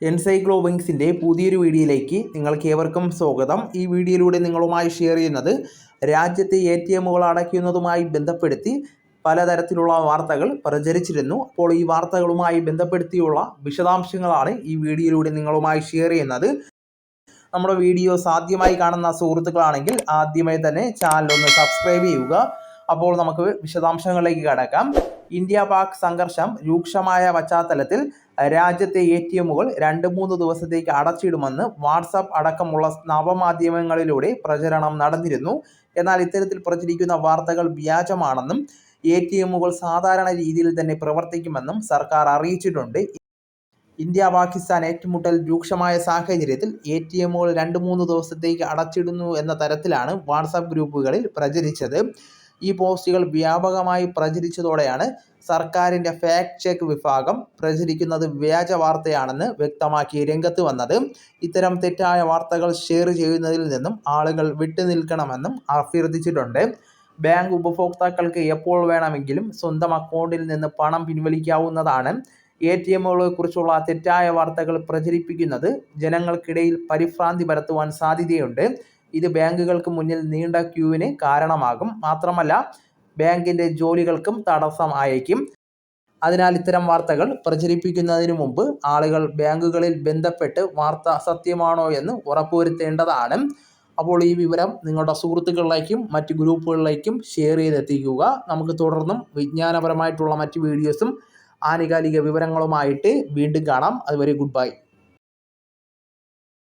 എൻസൈക്ലോബിങ്സിൻ്റെ പുതിയൊരു വീഡിയോയിലേക്ക് നിങ്ങൾക്ക് ഏവർക്കും സ്വാഗതം. ഈ വീഡിയോയിലൂടെ നിങ്ങളുമായി ഷെയർ ചെയ്യുന്നത് രാജ്യത്തെ ATMകൾ അടയ്ക്കുന്നതുമായി ബന്ധപ്പെടുത്തി പലതരത്തിലുള്ള വാർത്തകൾ പ്രചരിച്ചിരുന്നു. അപ്പോൾ ഈ വാർത്തകളുമായി ബന്ധപ്പെടുത്തിയുള്ള വിശദാംശങ്ങളാണ് ഈ വീഡിയോയിലൂടെ നിങ്ങളുമായി ഷെയർ ചെയ്യുന്നത്. നമ്മുടെ വീഡിയോസ് ആദ്യമായി കാണുന്ന സുഹൃത്തുക്കളാണെങ്കിൽ ആദ്യമായി തന്നെ ചാനൽ ഒന്ന് സബ്സ്ക്രൈബ് ചെയ്യുക. അപ്പോൾ നമുക്ക് വിശദാംശങ്ങളിലേക്ക് കടക്കാം. ഇന്ത്യ പാക് സംഘർഷം രൂക്ഷമായ പശ്ചാത്തലത്തിൽ രാജ്യത്തെ ATMകൾ 2-3 ദിവസത്തേക്ക് അടച്ചിടുമെന്ന് വാട്സാപ്പ് അടക്കമുള്ള നവമാധ്യമങ്ങളിലൂടെ പ്രചരണം നടന്നിരുന്നു. എന്നാൽ ഇത്തരത്തിൽ പ്രചരിക്കുന്ന വാർത്തകൾ വ്യാജമാണെന്നും ATMകൾ സാധാരണ രീതിയിൽ തന്നെ പ്രവർത്തിക്കുമെന്നും സർക്കാർ അറിയിച്ചിട്ടുണ്ട്. ഇന്ത്യ പാകിസ്ഥാൻ ഏറ്റുമുട്ടൽ രൂക്ഷമായ സാഹചര്യത്തിൽ ATMകൾ 2-3 ദിവസത്തേക്ക് അടച്ചിടുന്നു എന്ന തരത്തിലാണ് വാട്സാപ്പ് ഗ്രൂപ്പുകളിൽ പ്രചരിച്ചത്. ഈ പോസ്റ്റുകൾ വ്യാപകമായി പ്രചരിച്ചതോടെയാണ് സർക്കാരിൻ്റെ ഫാക്ട് ചെക്ക് വിഭാഗം പ്രചരിക്കുന്നത് വ്യാജ വാർത്തയാണെന്ന് വ്യക്തമാക്കി രംഗത്ത് വന്നത്. ഇത്തരം തെറ്റായ വാർത്തകൾ ഷെയർ ചെയ്യുന്നതിൽ നിന്നും ആളുകൾ വിട്ടുനിൽക്കണമെന്നും അഭ്യർത്ഥിച്ചിട്ടുണ്ട്. ബാങ്ക് ഉപഭോക്താക്കൾക്ക് എപ്പോൾ വേണമെങ്കിലും സ്വന്തം അക്കൗണ്ടിൽ നിന്ന് പണം പിൻവലിക്കാവുന്നതാണ്. ATMകളെ കുറിച്ചുള്ള തെറ്റായ വാർത്തകൾ പ്രചരിപ്പിക്കുന്നത് ജനങ്ങൾക്കിടയിൽ പരിഭ്രാന്തി പരത്തുവാൻ സാധ്യതയുണ്ട്. ഇത് ബാങ്കുകൾക്ക് മുന്നിൽ നീണ്ട ക്യൂവിന് കാരണമാകും. മാത്രമല്ല ബാങ്കിൻ്റെ ജോലികൾക്കും തടസ്സം ആയേക്കും. അതിനാൽ ഇത്തരം വാർത്തകൾ പ്രചരിപ്പിക്കുന്നതിന് മുമ്പ് ആളുകൾ ബാങ്കുകളിൽ ബന്ധപ്പെട്ട് വാർത്ത സത്യമാണോ എന്ന് ഉറപ്പുവരുത്തേണ്ടതാണ്. അപ്പോൾ ഈ വിവരം നിങ്ങളുടെ സുഹൃത്തുക്കളിലേക്കും മറ്റ് ഗ്രൂപ്പുകളിലേക്കും ഷെയർ ചെയ്തെത്തിക്കുക. നമുക്ക് തുടർന്നും വിജ്ഞാനപരമായിട്ടുള്ള മറ്റ് വീഡിയോസും ആനുകാലിക വിവരങ്ങളുമായിട്ട് വീണ്ടും കാണാം. അതുവരെ ഗുഡ് ബൈ.